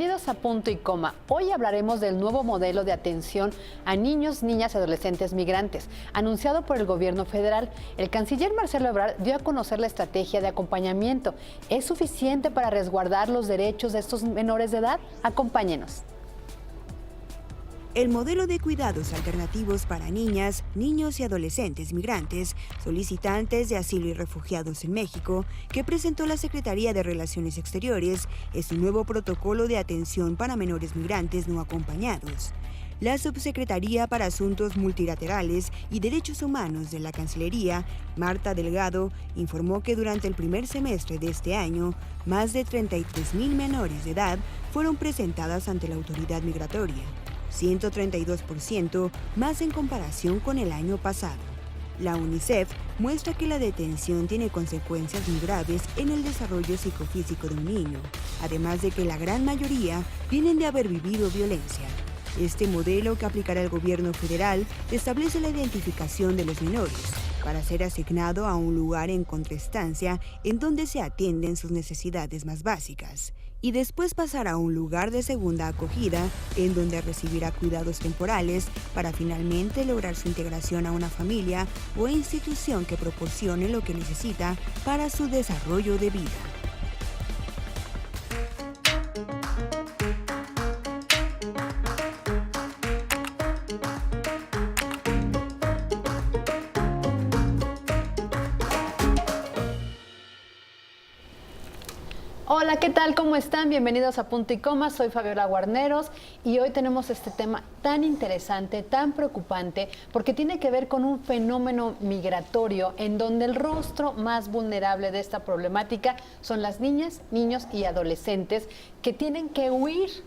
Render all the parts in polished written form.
Bienvenidos a Punto y Coma. Hoy hablaremos del nuevo modelo de atención a niños, niñas y adolescentes migrantes, anunciado por el gobierno federal. El canciller Marcelo Ebrard dio a conocer la estrategia de acompañamiento. ¿Es suficiente para resguardar los derechos de estos menores de edad? Acompáñenos. El modelo de cuidados alternativos para niñas, niños y adolescentes migrantes, solicitantes de asilo y refugiados en México, que presentó la Secretaría de Relaciones Exteriores, es un nuevo protocolo de atención para menores migrantes no acompañados. La Subsecretaría para Asuntos Multilaterales y Derechos Humanos de la Cancillería, Marta Delgado, informó que durante el primer semestre de este año, más de 33,000 menores de edad fueron presentadas ante la autoridad migratoria. 132% más en comparación con el año pasado. La UNICEF muestra que la detención tiene consecuencias muy graves en el desarrollo psicofísico de un niño, además de que la gran mayoría vienen de haber vivido violencia. Este modelo que aplicará el gobierno federal establece la identificación de los menores para ser asignado a un lugar en contraestancia en donde se atienden sus necesidades más básicas y después pasar a un lugar de segunda acogida en donde recibirá cuidados temporales para finalmente lograr su integración a una familia o institución que proporcione lo que necesita para su desarrollo de vida. Hola, ¿qué tal? ¿Cómo están? Bienvenidos a Punto y Coma. Soy Fabiola Guarneros y hoy tenemos este tema tan interesante, tan preocupante, porque tiene que ver con un fenómeno migratorio en donde el rostro más vulnerable de esta problemática son las niñas, niños y adolescentes que tienen que huir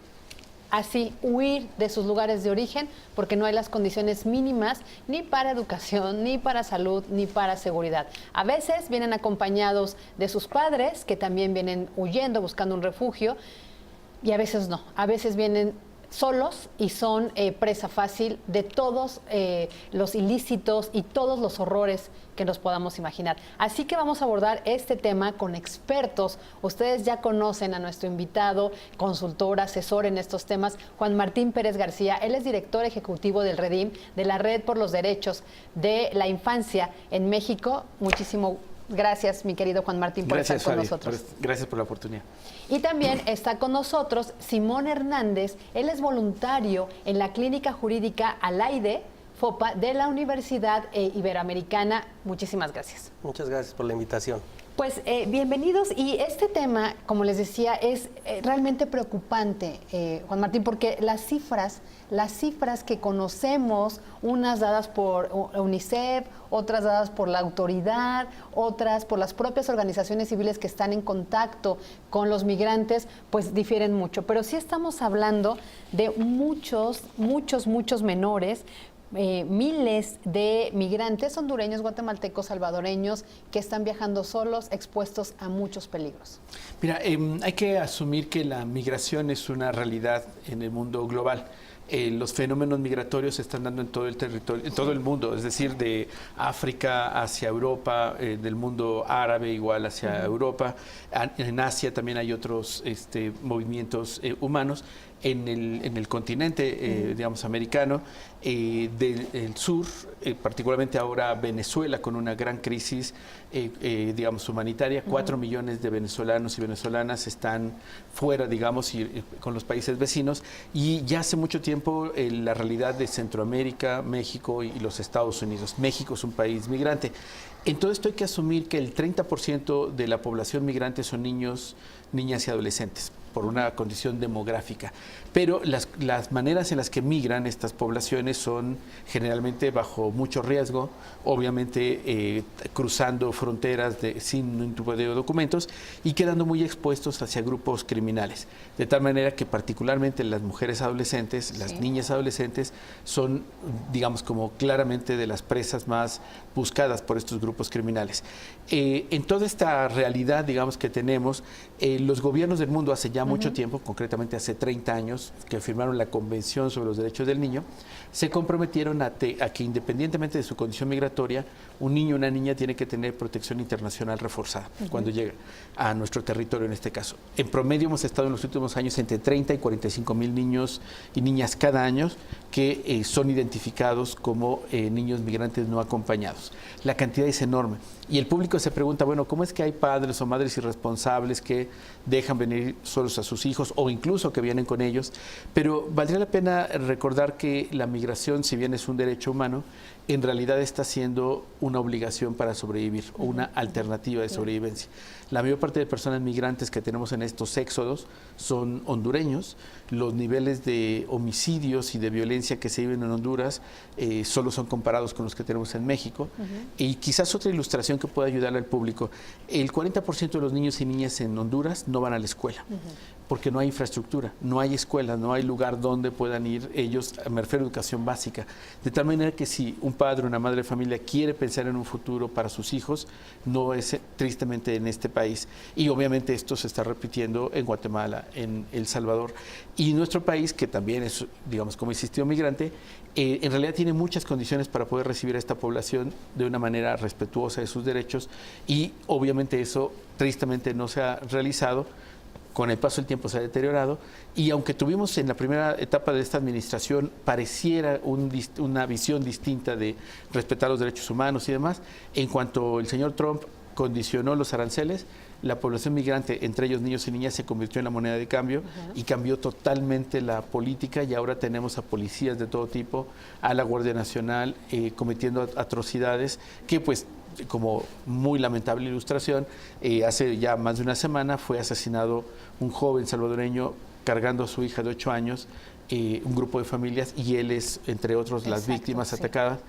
de sus lugares de origen porque no hay las condiciones mínimas ni para educación, ni para salud, ni para seguridad. A veces vienen acompañados de sus padres que también vienen huyendo, buscando un refugio, y a veces no. A veces vienen solos y son presa fácil de todos los ilícitos y todos los horrores que nos podamos imaginar. Así que vamos a abordar este tema con expertos. Ustedes ya conocen a nuestro invitado, consultor, asesor en estos temas, Juan Martín Pérez García. Él es director ejecutivo del REDIM, de la Red por los Derechos de la Infancia en México. Muchísimo gracias, mi querido Juan Martín, por estar con nosotros. Gracias por la oportunidad. Y también está con nosotros Simón Hernández. Él es voluntario en la Clínica Jurídica Alaide FOPA de la Universidad Iberoamericana. Muchísimas gracias. Muchas gracias por la invitación. Pues bienvenidos, y este tema, como les decía, es realmente preocupante, Juan Martín, porque las cifras que conocemos, unas dadas por UNICEF, otras dadas por la autoridad, otras por las propias organizaciones civiles que están en contacto con los migrantes, pues difieren mucho. Pero sí estamos hablando de muchos menores, miles de migrantes hondureños, guatemaltecos, salvadoreños que están viajando solos, expuestos a muchos peligros. Mira, hay que asumir que la migración es una realidad en el mundo global. Los fenómenos migratorios se están dando en todo el territorio, en todo el mundo, es decir, de África hacia Europa, del mundo árabe igual hacia Europa. En Asia también hay otros movimientos humanos. En el continente, digamos, americano, del sur, particularmente ahora Venezuela, con una gran crisis, digamos, humanitaria. 4 millones de venezolanos y venezolanas están fuera, digamos, y con los países vecinos. Y ya hace mucho tiempo la realidad de Centroamérica, México y los Estados Unidos. México es un país migrante. Entonces, hay que asumir que el 30% de la población migrante son niños, niñas y adolescentes, por una condición demográfica. Pero las maneras en las que migran estas poblaciones son generalmente bajo mucho riesgo, obviamente cruzando fronteras sin ningún tipo de documentos y quedando muy expuestos hacia grupos criminales. De tal manera que particularmente las mujeres adolescentes, las niñas adolescentes, son, digamos, como claramente de las presas más buscadas por estos grupos criminales. En toda esta realidad, digamos, que tenemos, los gobiernos del mundo hace ya ya mucho tiempo, concretamente hace 30 años, que firmaron la Convención sobre los Derechos del Niño, se comprometieron a que independientemente de su condición migratoria, un niño o una niña tiene que tener protección internacional reforzada cuando llega a nuestro territorio en este caso. En promedio hemos estado en los últimos años entre 30 y 45 mil niños y niñas cada año que son identificados como niños migrantes no acompañados. La cantidad es enorme. Y el público se pregunta, bueno, ¿cómo es que hay padres o madres irresponsables que dejan venir solos a sus hijos o incluso que vienen con ellos? Pero valdría la pena recordar que la migración, si bien es un derecho humano, en realidad está siendo una obligación para sobrevivir o una alternativa de sobrevivencia. La mayor parte de personas migrantes que tenemos en estos éxodos son hondureños. Los niveles de homicidios y de violencia que se viven en Honduras solo son comparados con los que tenemos en México. Y quizás otra ilustración que pueda ayudar al público, el 40% de los niños y niñas en Honduras no van a la escuela. Porque no hay infraestructura, no hay escuela, no hay lugar donde puedan ir ellos, me refiero a educación básica. De tal manera que si un padre o una madre de familia quiere pensar en un futuro para sus hijos, no es tristemente en este país. Y obviamente esto se está repitiendo en Guatemala, en El Salvador. Y nuestro país, que también es, digamos, como insistió migrante, en realidad tiene muchas condiciones para poder recibir a esta población de una manera respetuosa de sus derechos. Y obviamente eso tristemente no se ha realizado. Con el paso del tiempo se ha deteriorado y aunque tuvimos en la primera etapa de esta administración pareciera una visión distinta de respetar los derechos humanos y demás, en cuanto el señor Trump condicionó los aranceles, la población migrante, entre ellos niños y niñas, se convirtió en la moneda de cambio y cambió totalmente la política y ahora tenemos a policías de todo tipo, a la Guardia Nacional cometiendo atrocidades que pues como muy lamentable ilustración, hace ya más de una semana fue asesinado un joven salvadoreño cargando a su hija de 8 años, un grupo de familias, y él es, entre otros, las víctimas atacadas.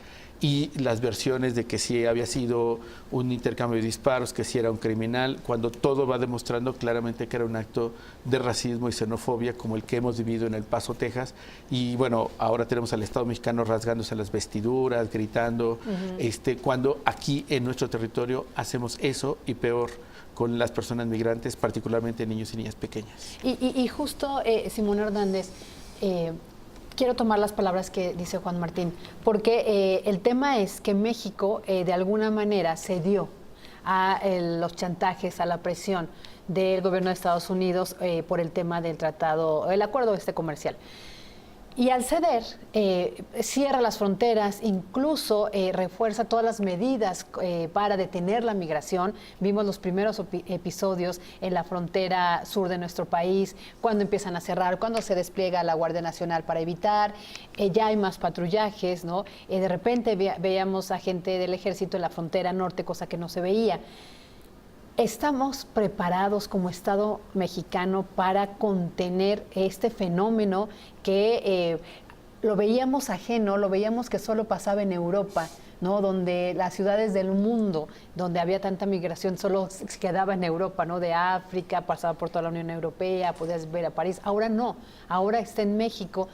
Y las versiones de que sí había sido un intercambio de disparos, que sí era un criminal, cuando todo va demostrando claramente que era un acto de racismo y xenofobia como el que hemos vivido en El Paso, Texas. Y bueno, ahora tenemos al Estado mexicano rasgándose las vestiduras, gritando, cuando aquí en nuestro territorio hacemos eso y peor con las personas migrantes, particularmente niños y niñas pequeñas. Y justo, Simón Hernández, quiero tomar las palabras que dice Juan Martín, porque el tema es que México de alguna manera cedió a los chantajes, a la presión del gobierno de Estados Unidos por el tema del tratado, el acuerdo comercial. Y al ceder, cierra las fronteras, incluso refuerza todas las medidas para detener la migración. Vimos los primeros episodios en la frontera sur de nuestro país, cuando empiezan a cerrar, cuando se despliega la Guardia Nacional para evitar, ya hay más patrullajes, ¿no? De repente veíamos a gente del ejército en la frontera norte, cosa que no se veía. ¿Estamos preparados como Estado mexicano para contener este fenómeno que lo veíamos ajeno, lo veíamos que solo pasaba en Europa, ¿no? Donde las ciudades del mundo, donde había tanta migración, solo se quedaba en Europa, ¿no? De África, pasaba por toda la Unión Europea, podías ver a París. Ahora no, ahora está en México.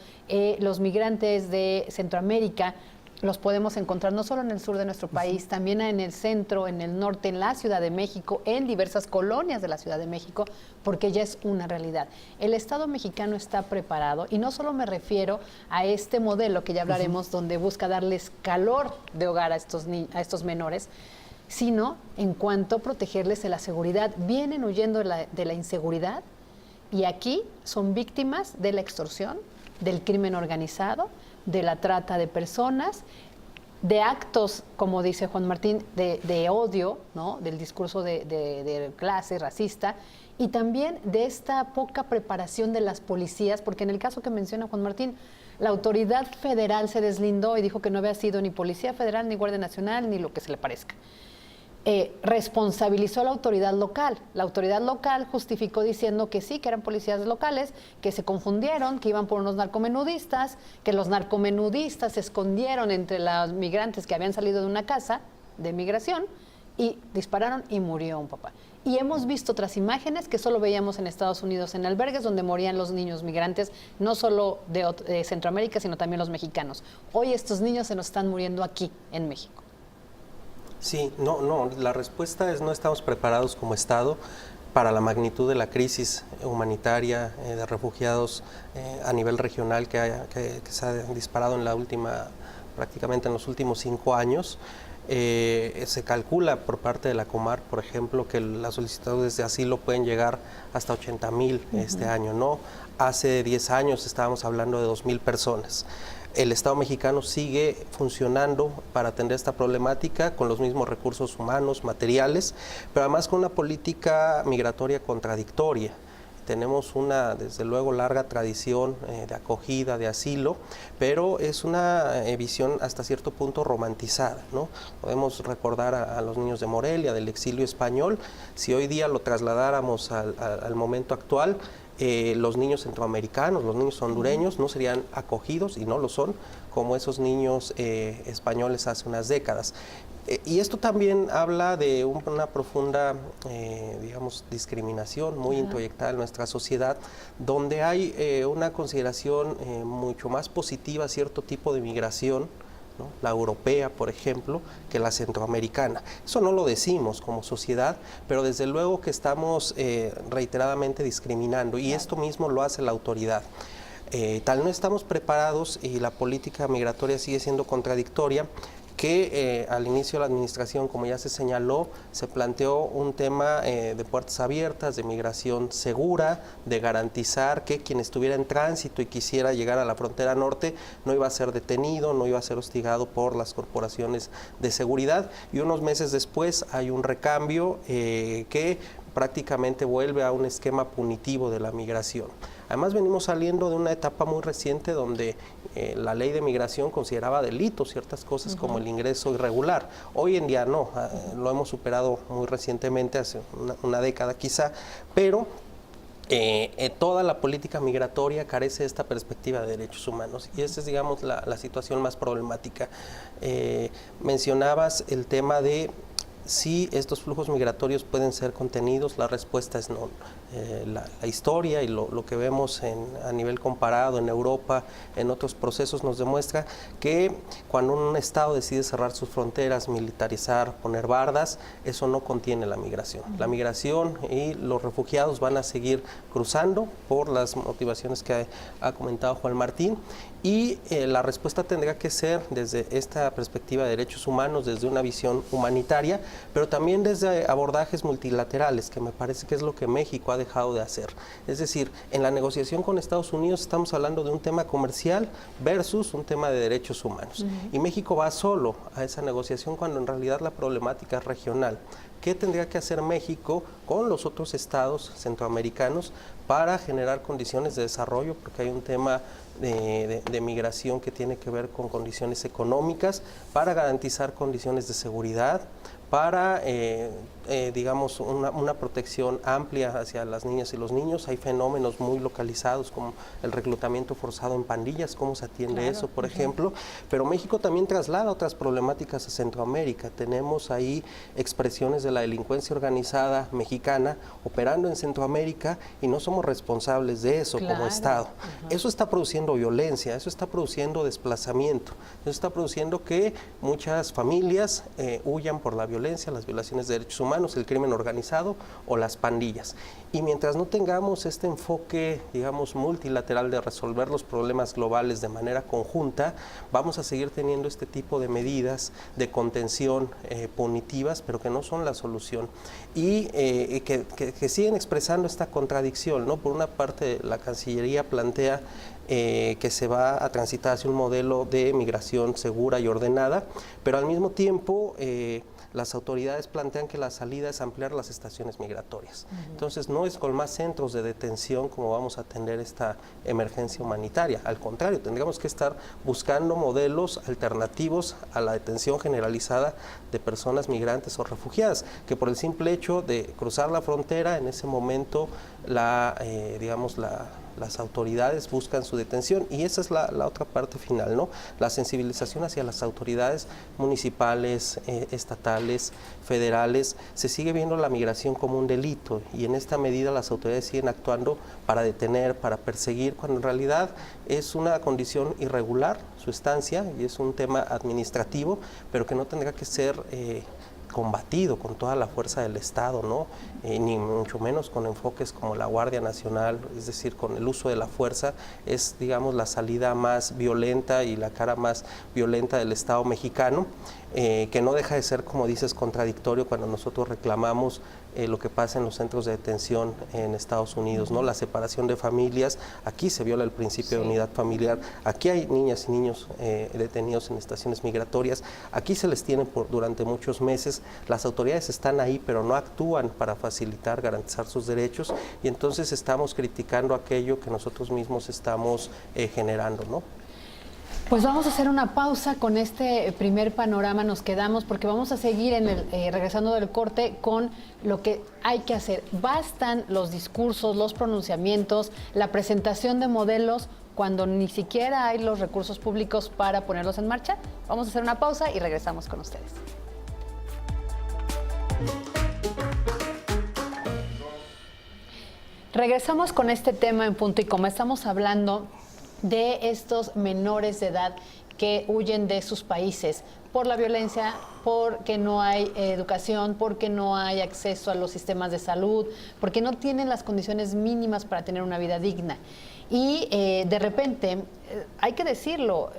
Los migrantes de Centroamérica los podemos encontrar no solo en el sur de nuestro país, también en el centro, en el norte, en la Ciudad de México, en diversas colonias de la Ciudad de México, porque ya es una realidad. El Estado mexicano está preparado, y no solo me refiero a este modelo que ya hablaremos, donde busca darles calor de hogar a estos menores, sino en cuanto a protegerles de la seguridad. Vienen huyendo de la inseguridad y aquí son víctimas de la extorsión, del crimen organizado, de la trata de personas, de actos, como dice Juan Martín, de odio, ¿no? Del discurso de clase racista, y también de esta poca preparación de las policías, porque en el caso que menciona Juan Martín, la autoridad federal se deslindó y dijo que no había sido ni Policía Federal, ni Guardia Nacional, ni lo que se le parezca. Responsabilizó a la autoridad local. La autoridad local justificó diciendo que sí, que eran policías locales, que se confundieron, que iban por unos narcomenudistas, que los narcomenudistas se escondieron entre los migrantes que habían salido de una casa de migración y dispararon y murió un papá. Y hemos visto otras imágenes que solo veíamos en Estados Unidos, en albergues donde morían los niños migrantes, no solo de Centroamérica, sino también los mexicanos. Hoy estos niños se nos están muriendo aquí, en México. Sí, no, la respuesta es no estamos preparados como Estado. para la magnitud de la crisis humanitaria de refugiados a nivel regional que se ha disparado prácticamente en los últimos 5 años. Se calcula por parte de la Comar, por ejemplo, que las solicitudes de asilo pueden llegar hasta 80,000 este año, ¿no? Hace 10 años estábamos hablando de 2,000 personas. El Estado mexicano sigue funcionando para atender esta problemática con los mismos recursos humanos, materiales, pero además con una política migratoria contradictoria. Tenemos desde luego, larga tradición de acogida, de asilo, pero es una visión hasta cierto punto romantizada, ¿no? Podemos recordar a los niños de Morelia, del exilio español. Si hoy día lo trasladáramos al momento actual, los niños centroamericanos, los niños hondureños no serían acogidos, y no lo son, como esos niños españoles hace unas décadas. Y esto también habla de una profunda, digamos, discriminación muy introyectada en nuestra sociedad, donde hay una consideración mucho más positiva a cierto tipo de migración, ¿no? La europea, por ejemplo, que la centroamericana. Eso no lo decimos como sociedad, pero desde luego que estamos reiteradamente discriminando, y esto mismo lo hace la autoridad. Tal no estamos preparados y la política migratoria sigue siendo contradictoria, que al inicio de la administración, como ya se señaló, se planteó un tema de puertas abiertas, de migración segura, de garantizar que quien estuviera en tránsito y quisiera llegar a la frontera norte no iba a ser detenido, no iba a ser hostigado por las corporaciones de seguridad, y unos meses después hay un recambio que prácticamente vuelve a un esquema punitivo de la migración. Además, venimos saliendo de una etapa muy reciente donde la ley de migración consideraba delito ciertas cosas como el ingreso irregular. Hoy en día no, lo hemos superado muy recientemente, hace una década quizá, pero toda la política migratoria carece de esta perspectiva de derechos humanos, y esa es, digamos, la situación más problemática. Mencionabas el tema de si estos flujos migratorios pueden ser contenidos. La respuesta es no. La historia y lo que vemos a nivel comparado en Europa, en otros procesos, nos demuestra que cuando un Estado decide cerrar sus fronteras, militarizar, poner bardas, eso no contiene la migración. La migración y los refugiados van a seguir cruzando por las motivaciones que ha comentado Juan Martín, y la respuesta tendrá que ser desde esta perspectiva de derechos humanos, desde una visión humanitaria, pero también desde abordajes multilaterales, que me parece que es lo que México ha dejado de hacer. Es decir, en la negociación con Estados Unidos estamos hablando de un tema comercial versus un tema de derechos humanos. Y México va solo a esa negociación cuando en realidad la problemática es regional. ¿Qué tendría que hacer México con los otros estados centroamericanos para generar condiciones de desarrollo? Porque hay un tema de migración que tiene que ver con condiciones económicas, para garantizar condiciones de seguridad, para, digamos, una protección amplia hacia las niñas y los niños. Hay fenómenos muy localizados como el reclutamiento forzado en pandillas, cómo se atiende eso, por ejemplo, pero México también traslada otras problemáticas a Centroamérica. Tenemos ahí expresiones de la delincuencia organizada mexicana operando en Centroamérica, y no somos responsables de eso como Estado. Eso está produciendo violencia, eso está produciendo desplazamiento, eso está produciendo que muchas familias huyan por la violencia, las violaciones de derechos humanos, el crimen organizado o las pandillas. Y mientras no tengamos este enfoque, digamos, multilateral de resolver los problemas globales de manera conjunta, vamos a seguir teniendo este tipo de medidas de contención punitivas, pero que no son la solución, y que siguen expresando esta contradicción, ¿no? Por una parte, la Cancillería plantea que se va a transitar hacia un modelo de migración segura y ordenada, pero al mismo tiempo las autoridades plantean que la salida es ampliar las estaciones migratorias. Entonces, no es con más centros de detención como vamos a atender esta emergencia humanitaria. Al contrario, tendríamos que estar buscando modelos alternativos a la detención generalizada de personas migrantes o refugiadas, que por el simple hecho de cruzar la frontera, en ese momento las autoridades buscan su detención, y esa es la otra parte final, ¿no? La sensibilización hacia las autoridades municipales, estatales, federales. Se sigue viendo la migración como un delito, y en esta medida las autoridades siguen actuando para detener, para perseguir, cuando en realidad es una condición irregular su estancia, y es un tema administrativo, pero que no tendrá que ser combatido con toda la fuerza del Estado, ¿no? ni mucho menos con enfoques como la Guardia Nacional, es decir, con el uso de la fuerza, es, digamos, la salida más violenta y la cara más violenta del Estado mexicano, que no deja de ser, como dices, contradictorio cuando nosotros reclamamos lo que pasa en los centros de detención en Estados Unidos, ¿no? La separación de familias, aquí se viola el principio de unidad familiar, aquí hay niñas y niños detenidos en estaciones migratorias, aquí se les tiene durante muchos meses, las autoridades están ahí pero no actúan para facilitar, garantizar sus derechos, y entonces estamos criticando aquello que nosotros mismos estamos generando, ¿no? Pues vamos a hacer una pausa con este primer panorama, nos quedamos porque vamos a seguir regresando del corte con lo que hay que hacer. Bastan los discursos, los pronunciamientos, la presentación de modelos cuando ni siquiera hay los recursos públicos para ponerlos en marcha. Vamos a hacer una pausa y regresamos con ustedes. Regresamos con este tema en Punto y Coma. Estamos hablando de estos menores de edad que huyen de sus países por la violencia, porque no hay educación, porque no hay acceso a los sistemas de salud, porque no tienen las condiciones mínimas para tener una vida digna. Y de repente, hay que decirlo,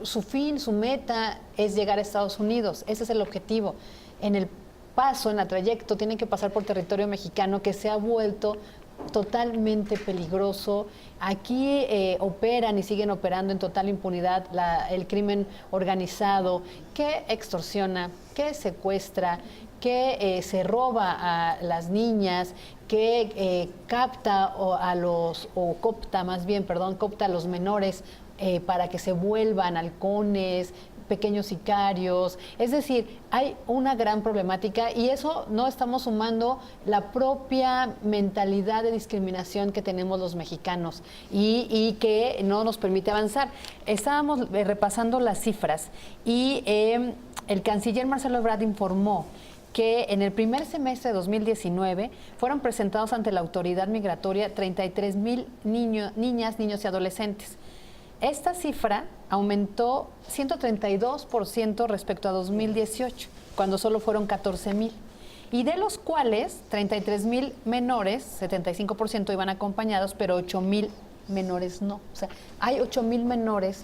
su fin, su meta es llegar a Estados Unidos. Ese es el objetivo. En el paso, en el trayecto, tienen que pasar por territorio mexicano que se ha vuelto totalmente peligroso. Aquí operan y siguen operando en total impunidad el crimen organizado que extorsiona, que secuestra, que se roba a las niñas, que capta coopta a los menores para que se vuelvan halcones, pequeños sicarios. Es decir, hay una gran problemática y eso no estamos sumando la propia mentalidad de discriminación que tenemos los mexicanos y que no nos permite avanzar. Estábamos repasando las cifras y el canciller Marcelo Ebrard informó que en el primer semestre de 2019 fueron presentados ante la autoridad migratoria 33,000 niñas, niños y adolescentes. Esta cifra aumentó 132% respecto a 2018, cuando solo fueron 14,000. Y de los cuales 33,000 menores, 75% iban acompañados, pero 8,000 menores no. O sea, hay 8,000 menores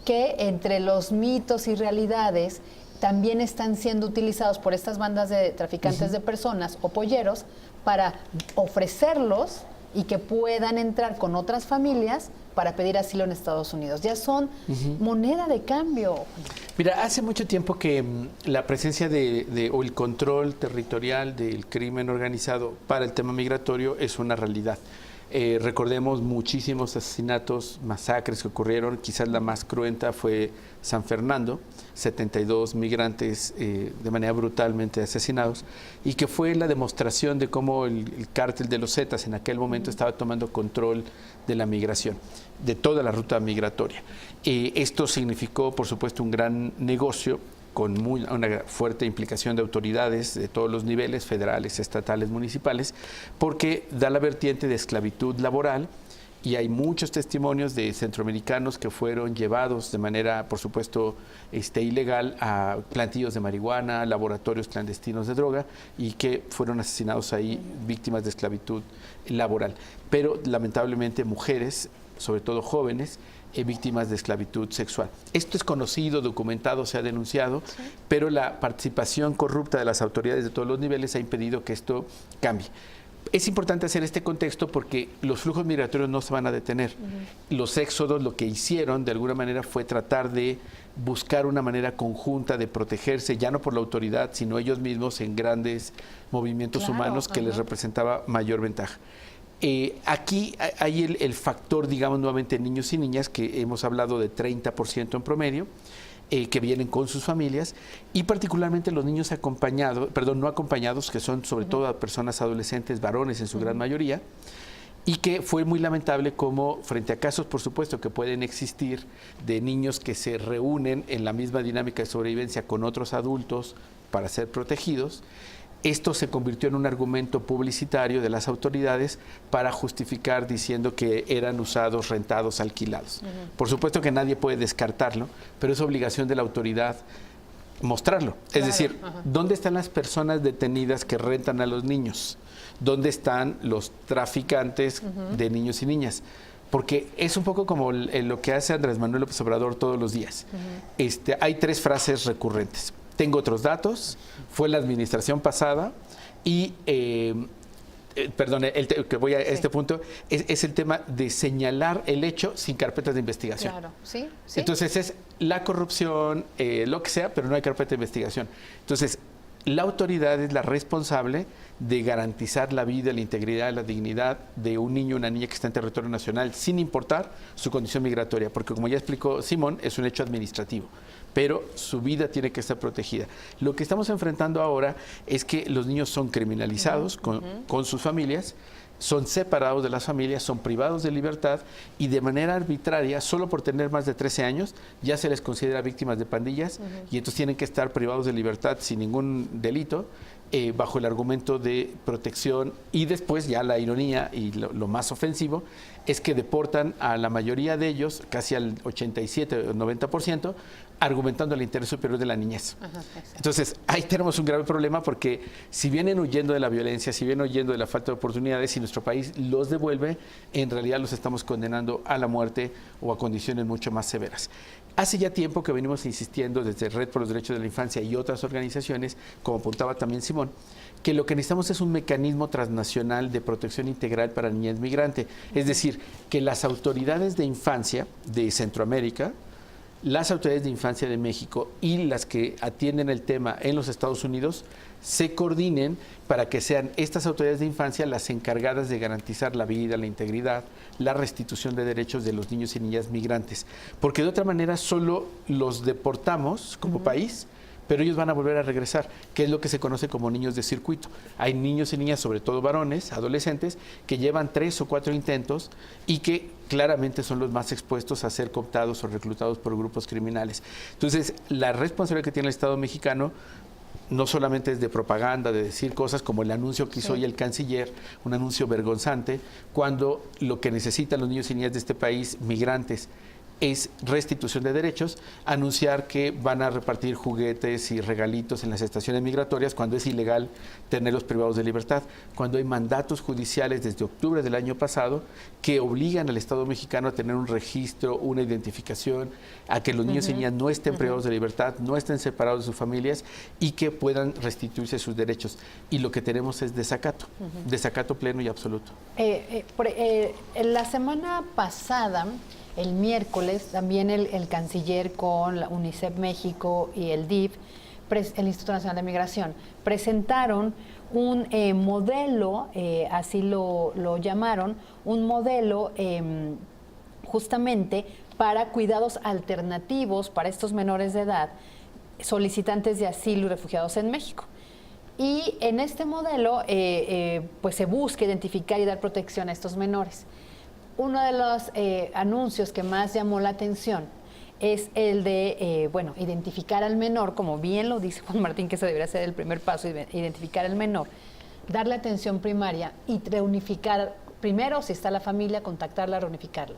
que entre los mitos y realidades también están siendo utilizados por estas bandas de traficantes de personas o polleros para ofrecerlos y que puedan entrar con otras familias para pedir asilo en Estados Unidos. Ya son moneda de cambio. Mira, hace mucho tiempo que la presencia o el control territorial del crimen organizado para el tema migratorio es una realidad. Recordemos muchísimos asesinatos, masacres que ocurrieron. Quizás la más cruenta fue San Fernando, 72 migrantes de manera brutalmente asesinados, y que fue la demostración de cómo el cártel de los Zetas en aquel momento estaba tomando control de la migración, de toda la ruta migratoria. Esto significó, por supuesto, un gran negocio con una fuerte implicación de autoridades de todos los niveles, federales, estatales, municipales, porque da la vertiente de esclavitud laboral, y hay muchos testimonios de centroamericanos que fueron llevados de manera, por supuesto, ilegal a plantillos de marihuana, laboratorios clandestinos de droga, y que fueron asesinados ahí, víctimas de esclavitud laboral. Pero lamentablemente mujeres, sobre todo jóvenes, víctimas de esclavitud sexual. Esto es conocido, documentado, se ha denunciado, pero la participación corrupta de las autoridades de todos los niveles ha impedido que esto cambie. Es importante hacer este contexto porque los flujos migratorios no se van a detener. Los éxodos lo que hicieron de alguna manera fue tratar de buscar una manera conjunta de protegerse, ya no por la autoridad, sino ellos mismos en grandes movimientos humanos que les representaba mayor ventaja. Aquí hay el factor, digamos, nuevamente niños y niñas, que hemos hablado de 30% en promedio, que vienen con sus familias, y particularmente los niños no acompañados, que son sobre todo personas adolescentes, varones en su gran mayoría, y que fue muy lamentable como frente a casos, por supuesto, que pueden existir de niños que se reúnen en la misma dinámica de sobrevivencia con otros adultos para ser protegidos. Esto se convirtió en un argumento publicitario de las autoridades para justificar diciendo que eran usados, rentados, alquilados. Por supuesto que nadie puede descartarlo, pero es obligación de la autoridad mostrarlo. Claro, Es decir, ajá. ¿dónde están las personas detenidas que rentan a los niños? ¿Dónde están los traficantes de niños y niñas? Porque es un poco como lo que hace Andrés Manuel López Obrador todos los días. Hay 3 frases recurrentes. Tengo otros datos, fue la administración pasada y... perdón, que voy a este punto, es el tema de señalar el hecho sin carpetas de investigación. Claro, sí, sí. Entonces es la corrupción, lo que sea, pero no hay carpeta de investigación. Entonces, la autoridad es la responsable de garantizar la vida, la integridad, la dignidad de un niño o una niña que está en territorio nacional, sin importar su condición migratoria, porque como ya explicó Simón, es un hecho administrativo, pero su vida tiene que estar protegida. Lo que estamos enfrentando ahora es que los niños son criminalizados con sus familias, son separados de las familias, son privados de libertad y de manera arbitraria, solo por tener más de 13 años, ya se les considera víctimas de pandillas y entonces tienen que estar privados de libertad sin ningún delito, bajo el argumento de protección, y después ya la ironía y lo más ofensivo es que deportan a la mayoría de ellos, casi al 87 o 90%, argumentando el interés superior de la niñez. Ajá, Entonces, ahí tenemos un grave problema porque si vienen huyendo de la violencia, si vienen huyendo de la falta de oportunidades y nuestro país los devuelve, en realidad los estamos condenando a la muerte o a condiciones mucho más severas. Hace ya tiempo que venimos insistiendo desde Red por los Derechos de la Infancia y otras organizaciones, como apuntaba también Simón, que lo que necesitamos es un mecanismo transnacional de protección integral para niñez migrante. Es decir, que las autoridades de infancia de Centroamérica, las autoridades de infancia de México y las que atienden el tema en los Estados Unidos se coordinen para que sean estas autoridades de infancia las encargadas de garantizar la vida, la integridad, la restitución de derechos de los niños y niñas migrantes. Porque de otra manera solo los deportamos como país, pero ellos van a volver a regresar, que es lo que se conoce como niños de circuito. Hay niños y niñas, sobre todo varones, adolescentes, que llevan 3 o 4 intentos y que claramente son los más expuestos a ser cooptados o reclutados por grupos criminales. Entonces, la responsabilidad que tiene el Estado mexicano no solamente es de propaganda, de decir cosas como el anuncio que hizo hoy el canciller, un anuncio vergonzante, cuando lo que necesitan los niños y niñas de este país, migrantes, es restitución de derechos, anunciar que van a repartir juguetes y regalitos en las estaciones migratorias cuando es ilegal tenerlos privados de libertad, cuando hay mandatos judiciales desde octubre del año pasado que obligan al Estado mexicano a tener un registro, una identificación, a que los niños y niñas no estén privados de libertad, no estén separados de sus familias y que puedan restituirse sus derechos. Y lo que tenemos es desacato pleno y absoluto. En la semana pasada, el miércoles, también el canciller con la UNICEF México y el DIF, el Instituto Nacional de Migración, presentaron un modelo, así lo llamaron, un modelo justamente para cuidados alternativos para estos menores de edad, solicitantes de asilo y refugiados en México. Y en este modelo pues se busca identificar y dar protección a estos menores. Uno de los anuncios que más llamó la atención es el de, identificar al menor, como bien lo dice Juan Martín, que ese debería ser el primer paso, identificar al menor, darle atención primaria y reunificar, primero, si está la familia, contactarla, reunificarla.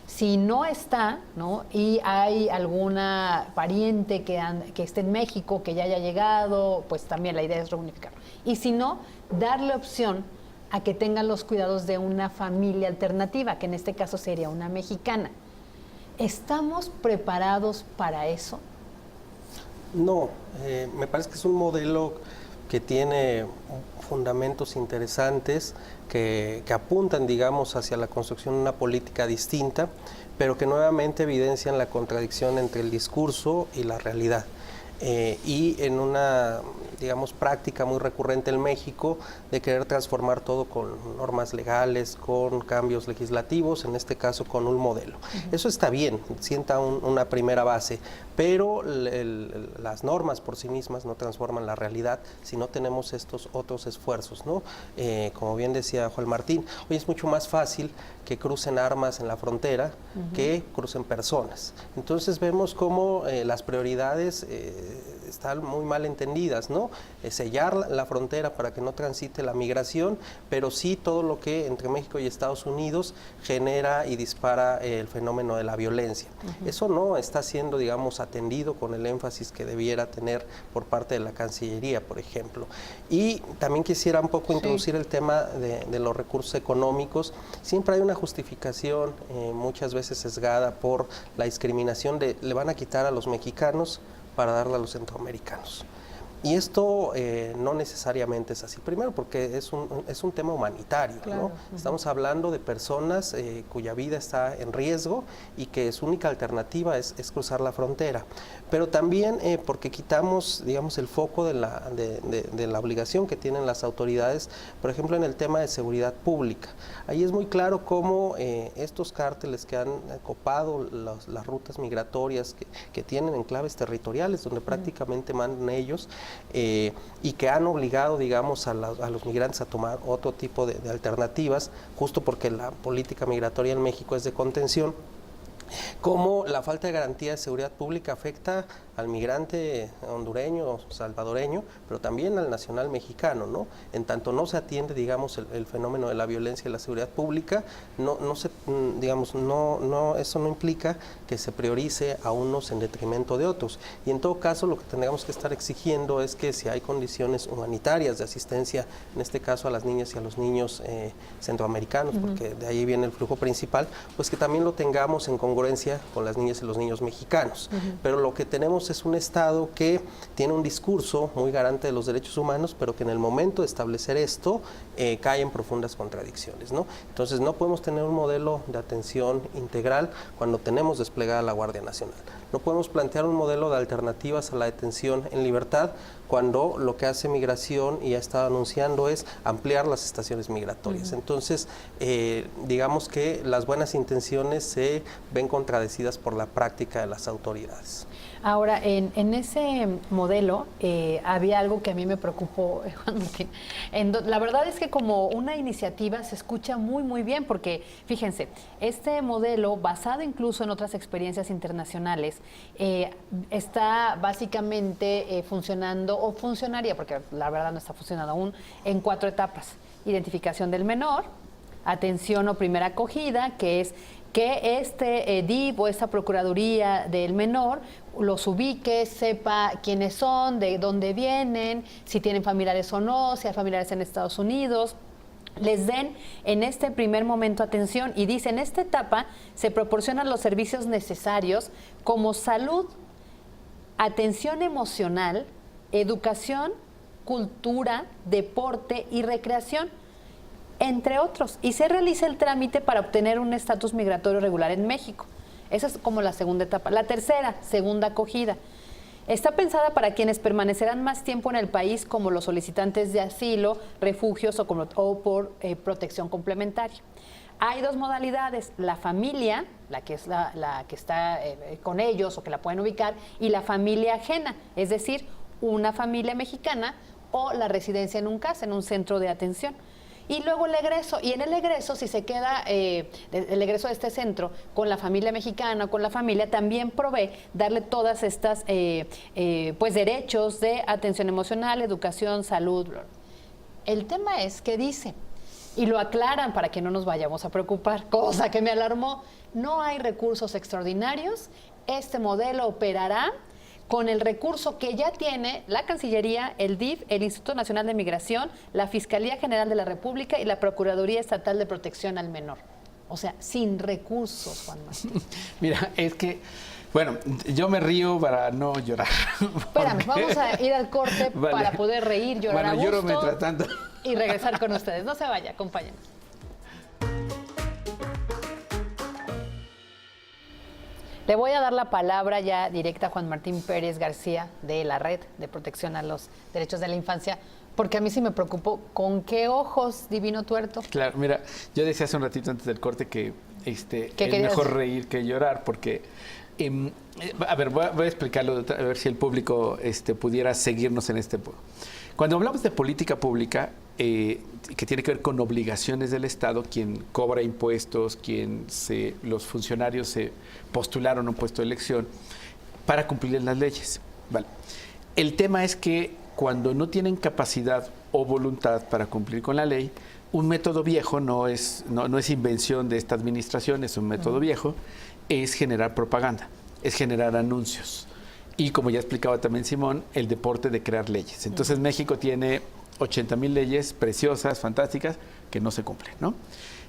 Si no está, ¿no?, y hay alguna pariente que esté en México, que ya haya llegado, pues también la idea es reunificarlo. Y si no, darle opción a que tengan los cuidados de una familia alternativa, que en este caso sería una mexicana. ¿Estamos preparados para eso? No, me parece que es un modelo que tiene fundamentos interesantes que apuntan, digamos, hacia la construcción de una política distinta, pero que nuevamente evidencian la contradicción entre el discurso y la realidad. Y en una, digamos, práctica muy recurrente en México de querer transformar todo con normas legales, con cambios legislativos, en este caso con un modelo. Eso está bien, sienta una primera base, pero las normas por sí mismas no transforman la realidad si no tenemos estos otros esfuerzos, ¿no? Como bien decía Juan Martín, hoy es mucho más fácil que crucen armas en la frontera que crucen personas. Entonces vemos cómo las prioridades están muy mal entendidas, ¿no? Sellar la frontera para que no transite la migración, pero sí todo lo que entre México y Estados Unidos genera y dispara el fenómeno de la violencia. Eso no está siendo, digamos, atendido con el énfasis que debiera tener por parte de la Cancillería, por ejemplo. Y también quisiera un poco introducir el tema de los recursos económicos. Siempre hay una justificación, muchas veces sesgada por la discriminación de le van a quitar a los mexicanos para darle a los centroamericanos. Y esto no necesariamente es así. Primero porque es un tema humanitario, ¿no? Estamos hablando de personas cuya vida está en riesgo y que su única alternativa es cruzar la frontera. Pero también porque quitamos, digamos, el foco de la obligación que tienen las autoridades, por ejemplo, en el tema de seguridad pública. Ahí es muy claro cómo estos cárteles que han copado las rutas migratorias que tienen enclaves territoriales, donde prácticamente mandan ellos, y que han obligado, digamos, a los migrantes a tomar otro tipo de alternativas, justo porque la política migratoria en México es de contención, cómo la falta de garantía de seguridad pública afecta al migrante hondureño o salvadoreño, pero también al nacional mexicano, ¿no? En tanto no se atiende, digamos, el fenómeno de la violencia y la seguridad pública, eso no implica que se priorice a unos en detrimento de otros. Y en todo caso, lo que tendríamos que estar exigiendo es que si hay condiciones humanitarias de asistencia, en este caso a las niñas y a los niños centroamericanos, porque de ahí viene el flujo principal, pues que también lo tengamos en congruencia con las niñas y los niños mexicanos. Pero lo que tenemos es un Estado que tiene un discurso muy garante de los derechos humanos, pero que en el momento de establecer esto cae en profundas contradicciones, ¿no? Entonces no podemos tener un modelo de atención integral cuando tenemos desplegada la Guardia Nacional. No podemos plantear un modelo de alternativas a la detención en libertad cuando lo que hace Migración y ha estado anunciando es ampliar las estaciones migratorias. Entonces, digamos que las buenas intenciones se ven contradecidas por la práctica de las autoridades. Ahora, en ese modelo había algo que a mí me preocupó, Juan Martín. La verdad es que como una iniciativa se escucha muy, muy bien, porque fíjense, este modelo, basado incluso en otras experiencias internacionales, está básicamente funcionando, o funcionaría, porque la verdad no está funcionando aún, en 4 etapas. Identificación del menor, atención o primera acogida, que es que este DIF o esta Procuraduría del Menor los ubique, sepa quiénes son, de dónde vienen, si tienen familiares o no, si hay familiares en Estados Unidos, les den en este primer momento atención y dice, en esta etapa se proporcionan los servicios necesarios como salud, atención emocional, educación, cultura, deporte y recreación, entre otros, y se realiza el trámite para obtener un estatus migratorio regular en México. Esa es como la segunda etapa. La tercera, segunda acogida. Está pensada para quienes permanecerán más tiempo en el país, como los solicitantes de asilo, refugios o por protección complementaria. Hay 2 modalidades, la familia, la que es la que está con ellos o que la pueden ubicar, y la familia ajena, es decir, una familia mexicana o la residencia en un CAS, en un centro de atención. Y luego el egreso, y en el egreso, si se queda el egreso de este centro con la familia mexicana o con la familia, también provee darle todas estas pues derechos de atención emocional, educación, salud. El tema es que dice, y lo aclaran para que no nos vayamos a preocupar, cosa que me alarmó, no hay recursos extraordinarios, este modelo operará con el recurso que ya tiene la Cancillería, el DIF, el Instituto Nacional de Migración, la Fiscalía General de la República y la Procuraduría Estatal de Protección al Menor. O sea, sin recursos, Juan Martín. Mira, es que, bueno, yo me río para no llorar. Espérame, vamos a ir al corte para poder reír, llorar a gusto. Lloro mientras tanto. Y regresar con ustedes. No se vaya, acompáñenos. Le voy a dar la palabra ya directa a Juan Martín Pérez García de la Red de Protección a los Derechos de la Infancia, porque a mí sí me preocupó. ¿Con qué ojos, divino tuerto? Claro, mira, yo decía hace un ratito antes del corte que es mejor reír que llorar, porque a ver, voy a explicarlo, a ver si el público pudiera seguirnos en este punto. Cuando hablamos de política pública, que tiene que ver con obligaciones del Estado, quien cobra impuestos, los funcionarios se postularon a un puesto de elección para cumplir las leyes. Vale. El tema es que cuando no tienen capacidad o voluntad para cumplir con la ley, un método viejo no es invención de esta administración, es un método viejo, es generar propaganda, es generar anuncios. Y como ya explicaba también Simón, el deporte de crear leyes. Entonces México tiene 80,000 leyes preciosas, fantásticas, que no se cumplen, ¿no?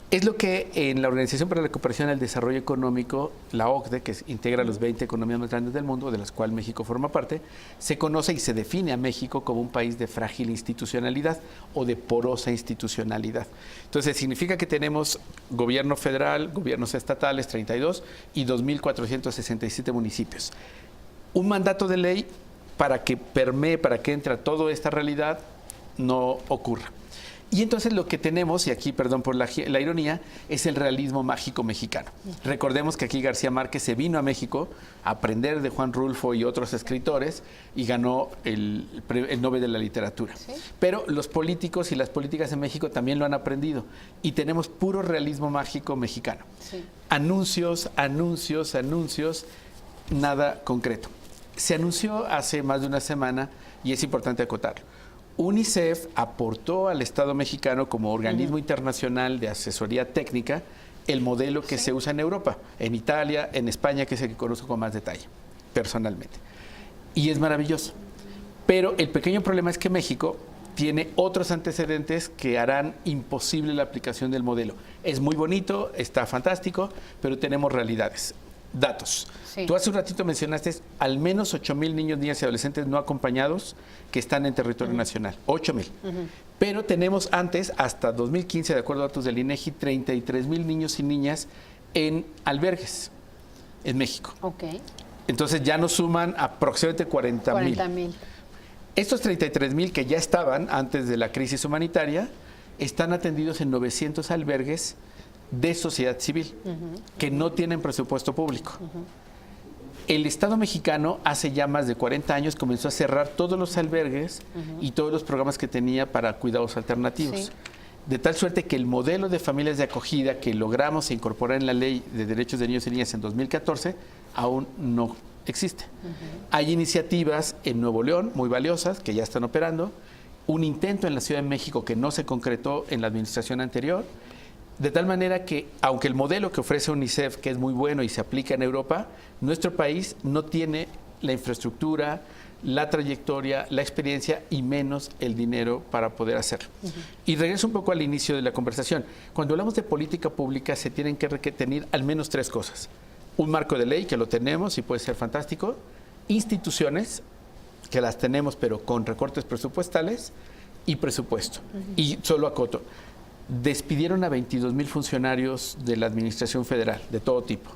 Es lo que en la Organización para la Cooperación y el Desarrollo Económico, la OCDE, que integra las 20 economías más grandes del mundo, de las cuales México forma parte, se conoce y se define a México como un país de frágil institucionalidad o de porosa institucionalidad. Entonces, significa que tenemos gobierno federal, gobiernos estatales, 32, y 2,467 municipios. Un mandato de ley para que permee, para que entre a toda esta realidad, no ocurra. Y entonces lo que tenemos, y aquí perdón por la ironía, es el realismo mágico mexicano. Recordemos que aquí García Márquez se vino a México a aprender de Juan Rulfo y otros escritores y ganó el Nobel de la Literatura. ¿Sí? Pero los políticos y las políticas en México también lo han aprendido y tenemos puro realismo mágico mexicano. Sí. Anuncios, anuncios, anuncios, nada concreto. Se anunció hace más de una semana y es importante acotarlo. UNICEF aportó al Estado mexicano como organismo internacional de asesoría técnica el modelo que se usa en Europa, en Italia, en España, que es el que conozco con más detalle, personalmente. Y es maravilloso. Pero el pequeño problema es que México tiene otros antecedentes que harán imposible la aplicación del modelo. Es muy bonito, está fantástico, pero tenemos realidades. Datos. Sí. Tú hace un ratito mencionaste al menos 8,000 niños, niñas y adolescentes no acompañados que están en territorio nacional. 8,000. Pero tenemos antes, hasta 2015, de acuerdo a datos del INEGI, 33,000 niños y niñas en albergues en México. Okay. Entonces ya nos suman aproximadamente 40,000. Estos 33,000 que ya estaban antes de la crisis humanitaria están atendidos en 900 albergues de sociedad civil, que no tienen presupuesto público. El Estado mexicano hace ya más de 40 años comenzó a cerrar todos los albergues y todos los programas que tenía para cuidados alternativos. Sí. De tal suerte que el modelo de familias de acogida que logramos incorporar en la Ley de Derechos de Niños y Niñas en 2014 aún no existe. Hay iniciativas en Nuevo León muy valiosas que ya están operando, un intento en la Ciudad de México que no se concretó en la administración anterior. De tal manera que, aunque el modelo que ofrece UNICEF, que es muy bueno y se aplica en Europa, nuestro país no tiene la infraestructura, la trayectoria, la experiencia y menos el dinero para poder hacerlo. Y regreso un poco al inicio de la conversación. Cuando hablamos de política pública se tienen que tener al menos 3 cosas. Un marco de ley, que lo tenemos y puede ser fantástico. Instituciones, que las tenemos pero con recortes presupuestales. Y presupuesto. Y solo acoto. Despidieron a 22,000 funcionarios de la administración federal, de todo tipo.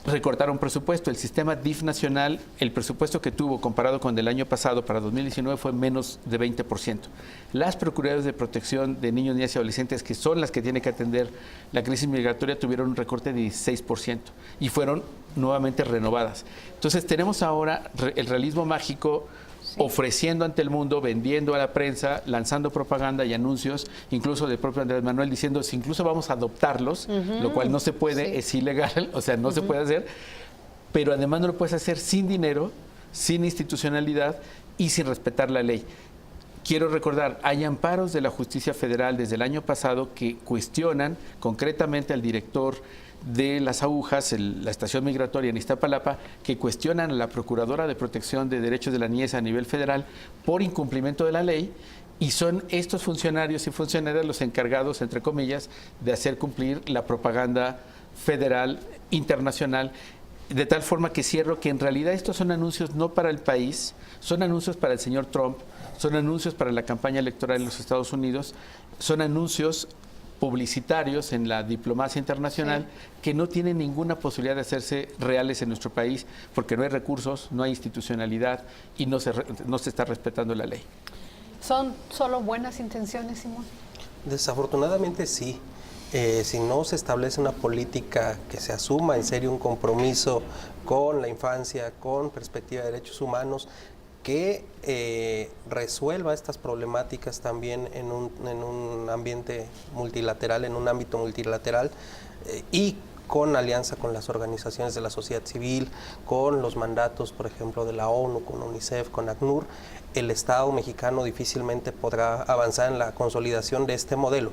Recortaron presupuesto. El sistema DIF nacional, el presupuesto que tuvo comparado con el año pasado para 2019 fue menos de 20%. Las Procuradurías de Protección de Niños, Niñas y Adolescentes, que son las que tienen que atender la crisis migratoria, tuvieron un recorte de 16% y fueron nuevamente renovadas. Entonces tenemos ahora el realismo mágico ofreciendo ante el mundo, vendiendo a la prensa, lanzando propaganda y anuncios, incluso del propio Andrés Manuel diciendo si incluso vamos a adoptarlos, lo cual no se puede, es ilegal, o sea, no se puede hacer, pero además no lo puedes hacer sin dinero, sin institucionalidad y sin respetar la ley. Quiero recordar, hay amparos de la Justicia Federal desde el año pasado que cuestionan concretamente al director de las agujas, la estación migratoria en Iztapalapa, que cuestionan a la Procuradora de Protección de Derechos de la Niñez a nivel federal por incumplimiento de la ley, y son estos funcionarios y funcionarias los encargados, entre comillas, de hacer cumplir la propaganda federal, internacional, de tal forma que cierro que en realidad estos son anuncios no para el país, son anuncios para el señor Trump, son anuncios para la campaña electoral en los Estados Unidos, son anuncios publicitarios en la diplomacia internacional que no tienen ninguna posibilidad de hacerse reales en nuestro país porque no hay recursos, no hay institucionalidad y no se está respetando la ley. ¿Son solo buenas intenciones, Simón? Desafortunadamente sí. Si no se establece una política que se asuma en serio un compromiso con la infancia, con perspectiva de derechos humanos, que resuelva estas problemáticas también en un ambiente multilateral, en un ámbito multilateral, y con alianza con las organizaciones de la sociedad civil, con los mandatos, por ejemplo, de la ONU, con UNICEF, con ACNUR, el Estado mexicano difícilmente podrá avanzar en la consolidación de este modelo.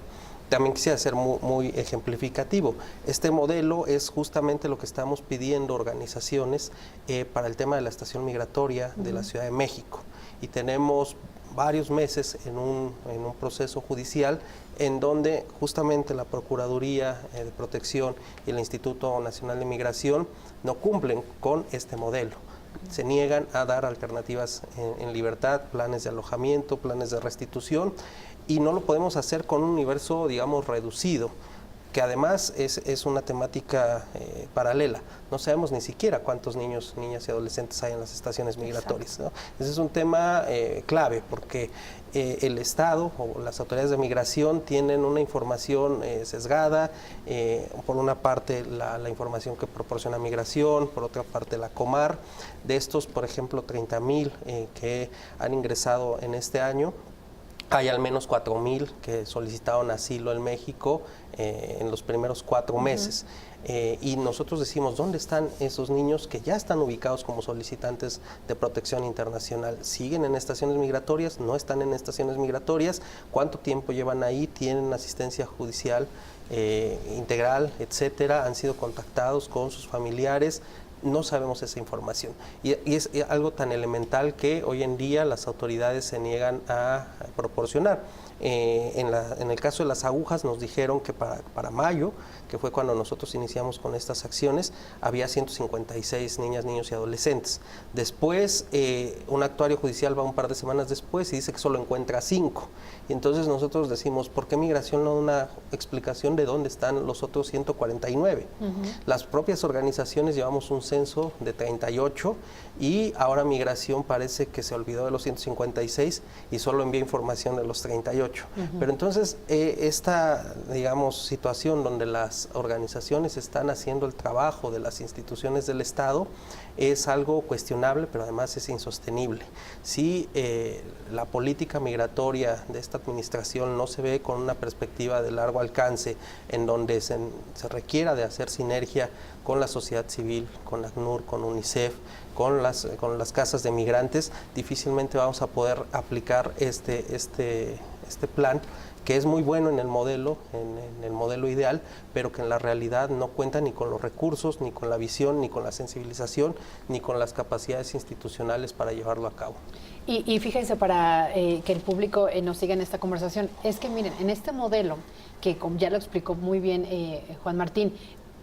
También quisiera ser muy ejemplificativo. Este modelo es justamente lo que estamos pidiendo organizaciones para el tema de la estación migratoria de la Ciudad de México. Y tenemos varios meses en un proceso judicial en donde justamente la Procuraduría de Protección y el Instituto Nacional de Migración no cumplen con este modelo. Se niegan a dar alternativas en libertad, planes de alojamiento, planes de restitución, y no lo podemos hacer con un universo, digamos, reducido, que además es una temática paralela. No sabemos ni siquiera cuántos niños, niñas y adolescentes hay en las estaciones migratorias, ¿no? Ese es un tema clave, porque el Estado o las autoridades de migración tienen una información sesgada, por una parte la información que proporciona migración, por otra parte la Comar. De estos, por ejemplo, 30,000 que han ingresado en este año, hay al menos 4,000 que solicitaron asilo en México en los primeros 4 meses. Y nosotros decimos, ¿dónde están esos niños que ya están ubicados como solicitantes de protección internacional? ¿Siguen en estaciones migratorias? ¿No están en estaciones migratorias? ¿Cuánto tiempo llevan ahí? ¿Tienen asistencia judicial integral, etcétera? ¿Han sido contactados con sus familiares? No sabemos esa información. Y es algo tan elemental que hoy en día las autoridades se niegan a proporcionar. En el caso de las agujas nos dijeron que para mayo, que fue cuando nosotros iniciamos con estas acciones, había 156 niñas, niños y adolescentes. Después, un actuario judicial va un par de semanas después y dice que solo encuentra 5. Y entonces nosotros decimos, ¿por qué Migración no da una explicación de dónde están los otros 149? Las propias organizaciones llevamos un censo de 38 y ahora Migración parece que se olvidó de los 156 y solo envía información de los 38. Pero entonces esta, digamos, situación donde las organizaciones están haciendo el trabajo de las instituciones del Estado es algo cuestionable, pero además es insostenible. Si la política migratoria de esta administración no se ve con una perspectiva de largo alcance, en donde se requiera de hacer sinergia con la sociedad civil, con ACNUR, con UNICEF, con las casas de migrantes, difícilmente vamos a poder aplicar este plan, que es muy bueno en el modelo ideal, pero que en la realidad no cuenta ni con los recursos, ni con la visión, ni con la sensibilización, ni con las capacidades institucionales para llevarlo a cabo. Y fíjense, para que el público nos siga en esta conversación, es que miren, en este modelo, que como ya lo explicó muy bien Juan Martín,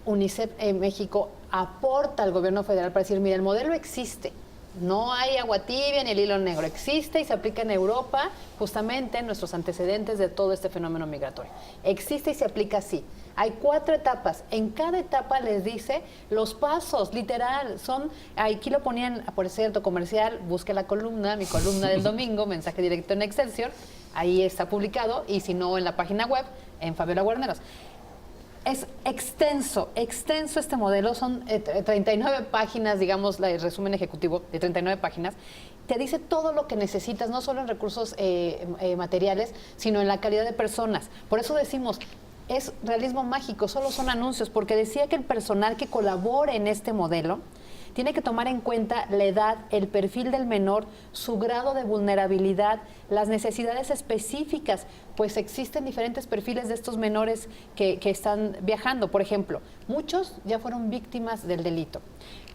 UNICEF en México aporta al gobierno federal para decir, mira, el modelo existe. No hay agua tibia ni el hilo negro, existe y se aplica en Europa, justamente en nuestros antecedentes de todo este fenómeno migratorio. Existe y se aplica así. Hay 4 etapas, en cada etapa les dice los pasos, literal, aquí lo ponían, por cierto, comercial, busque la columna, mi columna del domingo, mensaje directo en Excelsior, ahí está publicado, y si no en la página web, en Fabiola Guarneros. Es extenso este modelo, son 39 páginas, digamos, el resumen ejecutivo de 39 páginas, te dice todo lo que necesitas, no solo en recursos materiales, sino en la calidad de personas. Por eso decimos, es realismo mágico, solo son anuncios, porque decía que el personal que colabore en este modelo tiene que tomar en cuenta la edad, el perfil del menor, su grado de vulnerabilidad, las necesidades específicas, pues existen diferentes perfiles de estos menores que están viajando. Por ejemplo, muchos ya fueron víctimas del delito.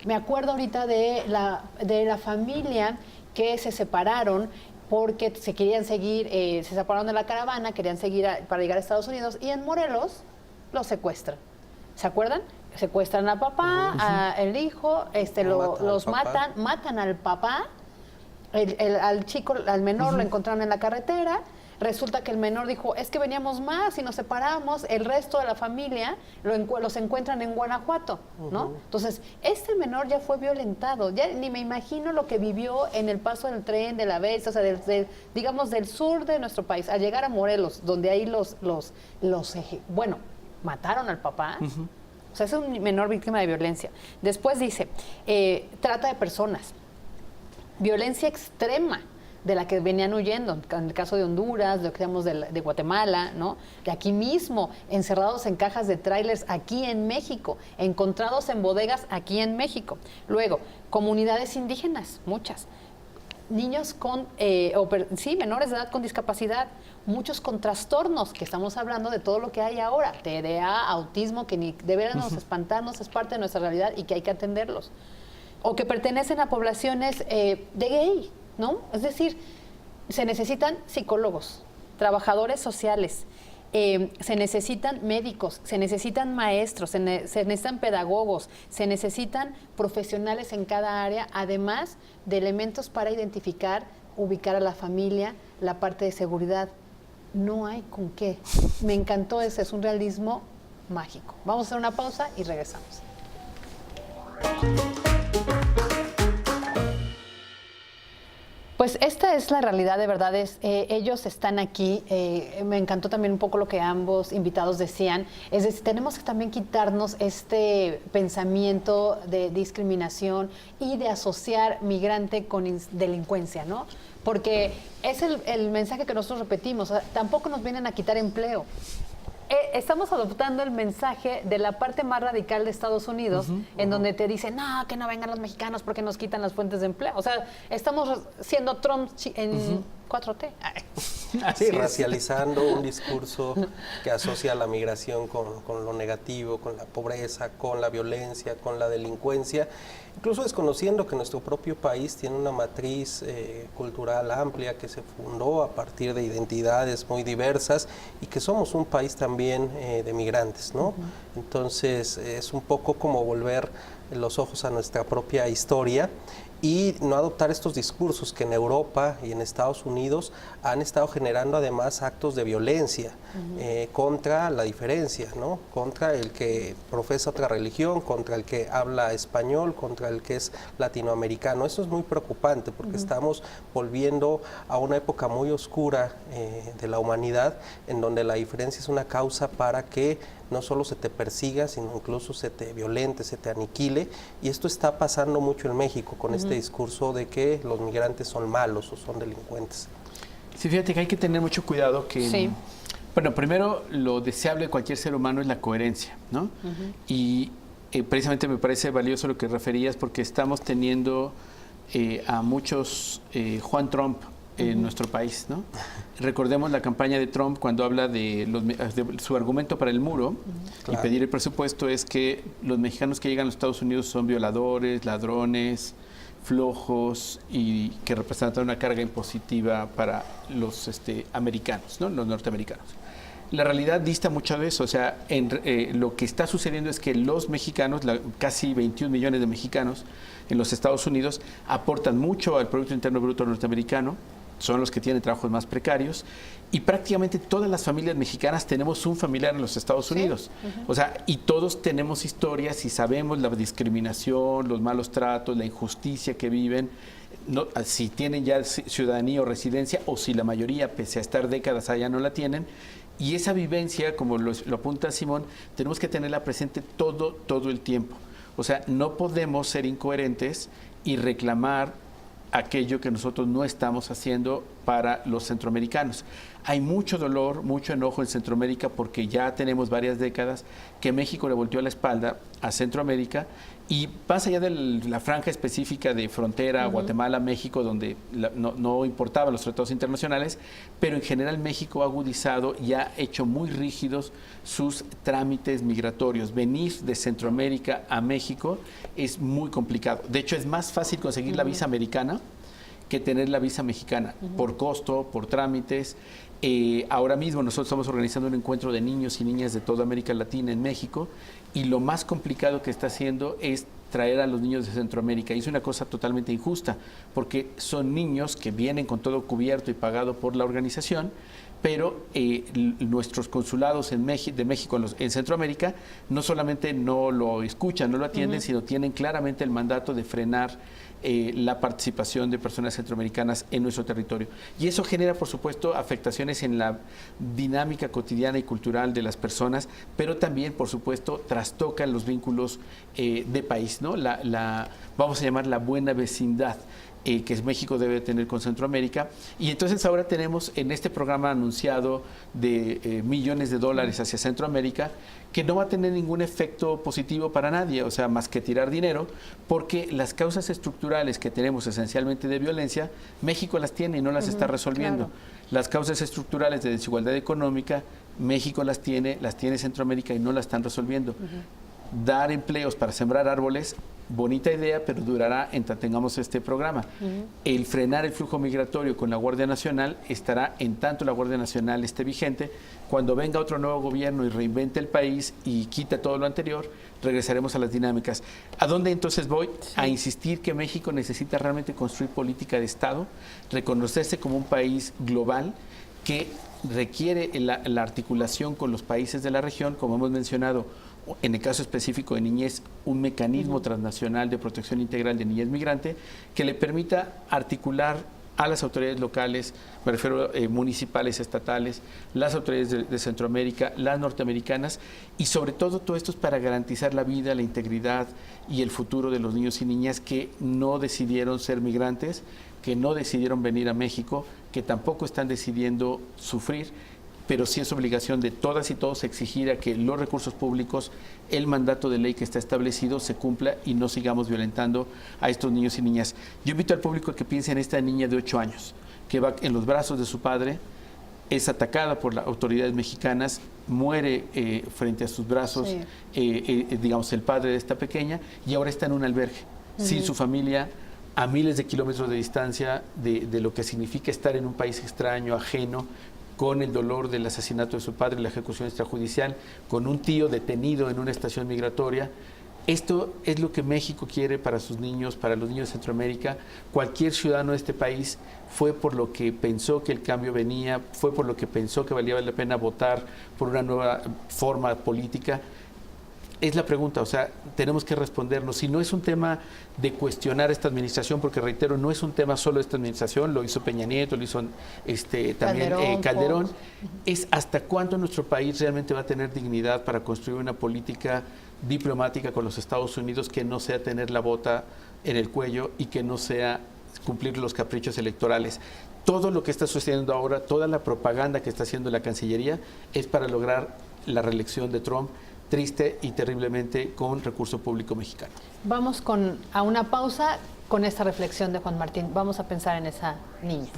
Me acuerdo ahorita de la familia que se separaron porque se querían seguir, se separaron de la caravana, querían seguir para llegar a Estados Unidos, y en Morelos los secuestran. ¿Se acuerdan? Secuestran al papá, al hijo, los matan al papá, al chico, al menor lo encontraron en la carretera. Resulta que el menor dijo, es que veníamos más y nos separamos, el resto de la familia los encuentran en Guanajuato, ¿no? Entonces, este menor ya fue violentado, ya ni me imagino lo que vivió en el paso del tren, de la Bestia, o sea, digamos, del sur de nuestro país, al llegar a Morelos, donde ahí mataron al papá. O sea, es un menor víctima de violencia. Después dice, trata de personas, violencia extrema, de la que venían huyendo, en el caso de Honduras, lo que decíamos de Guatemala, ¿no? De aquí mismo, encerrados en cajas de trailers aquí en México, encontrados en bodegas aquí en México. Luego, comunidades indígenas, muchas. Niños con, menores de edad con discapacidad, muchos con trastornos, que estamos hablando de todo lo que hay ahora, TDA, autismo, que ni deberíamos espantarnos, es parte de nuestra realidad y que hay que atenderlos. O que pertenecen a poblaciones de gay, ¿no? Es decir, se necesitan psicólogos, trabajadores sociales, se necesitan médicos, se necesitan maestros, se necesitan pedagogos, se necesitan profesionales en cada área, además de elementos para identificar, ubicar a la familia, la parte de seguridad. No hay con qué. Me encantó ese, es un realismo mágico. Vamos a hacer una pausa y regresamos. Pues esta es la realidad, de verdad. Ellos están aquí. Me encantó también un poco lo que ambos invitados decían. Es decir, tenemos que también quitarnos este pensamiento de discriminación y de asociar migrante con delincuencia, ¿no? Porque es el mensaje que nosotros repetimos. O sea, tampoco nos vienen a quitar empleo. Estamos adoptando el mensaje de la parte más radical de Estados Unidos, en donde te dicen, no, que no vengan los mexicanos porque nos quitan las fuentes de empleo. O sea, estamos siendo Trump en 4T. Sí, racializando un discurso que asocia la migración con lo negativo, con la pobreza, con la violencia, con la delincuencia, incluso desconociendo que nuestro propio país tiene una matriz cultural amplia que se fundó a partir de identidades muy diversas y que somos un país también de migrantes, ¿no? Entonces es un poco como volver los ojos a nuestra propia historia y no adoptar estos discursos que en Europa y en Estados Unidos han estado generando además actos de violencia contra la diferencia, ¿no? Contra el que profesa otra religión, contra el que habla español, contra el que es latinoamericano. Eso es muy preocupante porque estamos volviendo a una época muy oscura de la humanidad en donde la diferencia es una causa para que no solo se te persiga, sino incluso se te violente, se te aniquile. Y esto está pasando mucho en México con este discurso de que los migrantes son malos o son delincuentes. Sí, fíjate que hay que tener mucho cuidado que... Sí. Bueno, primero, lo deseable de cualquier ser humano es la coherencia, ¿no? Y precisamente me parece valioso lo que referías porque estamos teniendo a muchos Juan Trump en nuestro país, ¿no? Recordemos la campaña de Trump cuando habla de su argumento para el muro y pedir el presupuesto es que los mexicanos que llegan a los Estados Unidos son violadores, ladrones, flojos y que representan una carga impositiva para los americanos, ¿no? Los norteamericanos. La realidad dista mucho de eso, o sea, lo que está sucediendo es que los mexicanos, casi 21 millones de mexicanos en los Estados Unidos, aportan mucho al Producto Interno Bruto norteamericano, son los que tienen trabajos más precarios y prácticamente todas las familias mexicanas tenemos un familiar en los Estados Unidos. O sea, y todos tenemos historias y sabemos la discriminación, los malos tratos, la injusticia que viven, no, si tienen ya ciudadanía o residencia o si la mayoría, pese a estar décadas allá, no la tienen. Y esa vivencia, como lo apunta Simón, tenemos que tenerla presente todo el tiempo. O sea, no podemos ser incoherentes y reclamar aquello que nosotros no estamos haciendo para los centroamericanos. Hay mucho dolor, mucho enojo en Centroamérica porque ya tenemos varias décadas que México le volteó la espalda a Centroamérica y más allá de la franja específica de frontera, Guatemala, México, donde no importaban los tratados internacionales, pero en general México ha agudizado y ha hecho muy rígidos sus trámites migratorios. Venir de Centroamérica a México es muy complicado. De hecho, es más fácil conseguir la visa americana que tener la visa mexicana, por costo, por trámites. Ahora mismo nosotros estamos organizando un encuentro de niños y niñas de toda América Latina en México y lo más complicado que está haciendo es traer a los niños de Centroamérica. Y es una cosa totalmente injusta porque son niños que vienen con todo cubierto y pagado por la organización, pero nuestros consulados de México en Centroamérica no solamente no lo escuchan, no lo atienden, sino tienen claramente el mandato de frenar la participación de personas centroamericanas en nuestro territorio. Y eso genera, por supuesto, afectaciones en la dinámica cotidiana y cultural de las personas, pero también, por supuesto, trastocan los vínculos de país, ¿no? Vamos a llamar la buena vecindad. que México debe tener con Centroamérica. Y entonces ahora tenemos en este programa anunciado de millones de dólares hacia Centroamérica, que no va a tener ningún efecto positivo para nadie, o sea, más que tirar dinero, porque las causas estructurales que tenemos esencialmente de violencia, México las tiene y no las está resolviendo. Claro. Las causas estructurales de desigualdad económica, México las tiene Centroamérica y no las están resolviendo. Dar empleos para sembrar árboles, bonita idea, pero durará en tanto tengamos este programa. El frenar el flujo migratorio con la Guardia Nacional estará en tanto la Guardia Nacional esté vigente. Cuando venga otro nuevo gobierno y reinvente el país y quita todo lo anterior, regresaremos a las dinámicas. ¿A dónde entonces voy? Sí. A insistir que México necesita realmente construir política de Estado, reconocerse como un país global que requiere la articulación con los países de la región, como hemos mencionado, en el caso específico de niñez, un mecanismo transnacional de protección integral de niñez migrante que le permita articular a las autoridades locales, me refiero municipales, estatales, las autoridades de Centroamérica, las norteamericanas, y sobre todo esto es para garantizar la vida, la integridad y el futuro de los niños y niñas que no decidieron ser migrantes, que no decidieron venir a México, que tampoco están decidiendo sufrir, pero sí es obligación de todas y todos exigir a que los recursos públicos, el mandato de ley que está establecido se cumpla y no sigamos violentando a estos niños y niñas. Yo invito al público a que piense en esta niña de 8 años, que va en los brazos de su padre, es atacada por las autoridades mexicanas, muere frente a sus brazos, digamos, el padre de esta pequeña, y ahora está en un albergue, sin su familia, a miles de kilómetros de distancia de lo que significa estar en un país extraño, ajeno, con el dolor del asesinato de su padre y la ejecución extrajudicial, con un tío detenido en una estación migratoria. Esto es lo que México quiere para sus niños, para los niños de Centroamérica. Cualquier ciudadano de este país fue por lo que pensó que el cambio venía, fue por lo que pensó que valía la pena votar por una nueva forma política. Es la pregunta, o sea, tenemos que respondernos. Si no es un tema de cuestionar esta administración, porque reitero, no es un tema solo de esta administración, lo hizo Peña Nieto, lo hizo también Calderón, es hasta cuándo nuestro país realmente va a tener dignidad para construir una política diplomática con los Estados Unidos que no sea tener la bota en el cuello y que no sea cumplir los caprichos electorales. Todo lo que está sucediendo ahora, toda la propaganda que está haciendo la Cancillería es para lograr la reelección de Trump, triste y terriblemente con recurso público mexicano. Vamos a una pausa con esta reflexión de Juan Martín. Vamos a pensar en esa niña.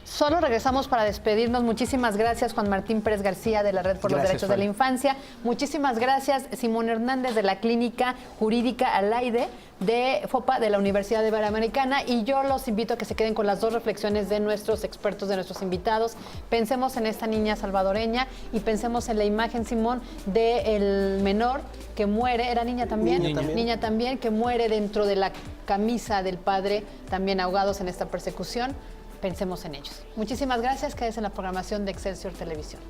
Solo regresamos para despedirnos. Muchísimas gracias, Juan Martín Pérez García, de la Red por los Derechos de la Infancia. Muchísimas gracias, Simón Hernández, de la Clínica Jurídica Alaide de FOPA, de la Universidad Iberoamericana. Y yo los invito a que se queden con las dos reflexiones de nuestros expertos, de nuestros invitados. Pensemos en esta niña salvadoreña y pensemos en la imagen, Simón, del menor que muere. ¿Era niña también? Niña también, que muere dentro de la camisa del padre, también ahogados en esta persecución. Pensemos en ellos. Muchísimas gracias. Quédense en la programación de Excelsior Televisión.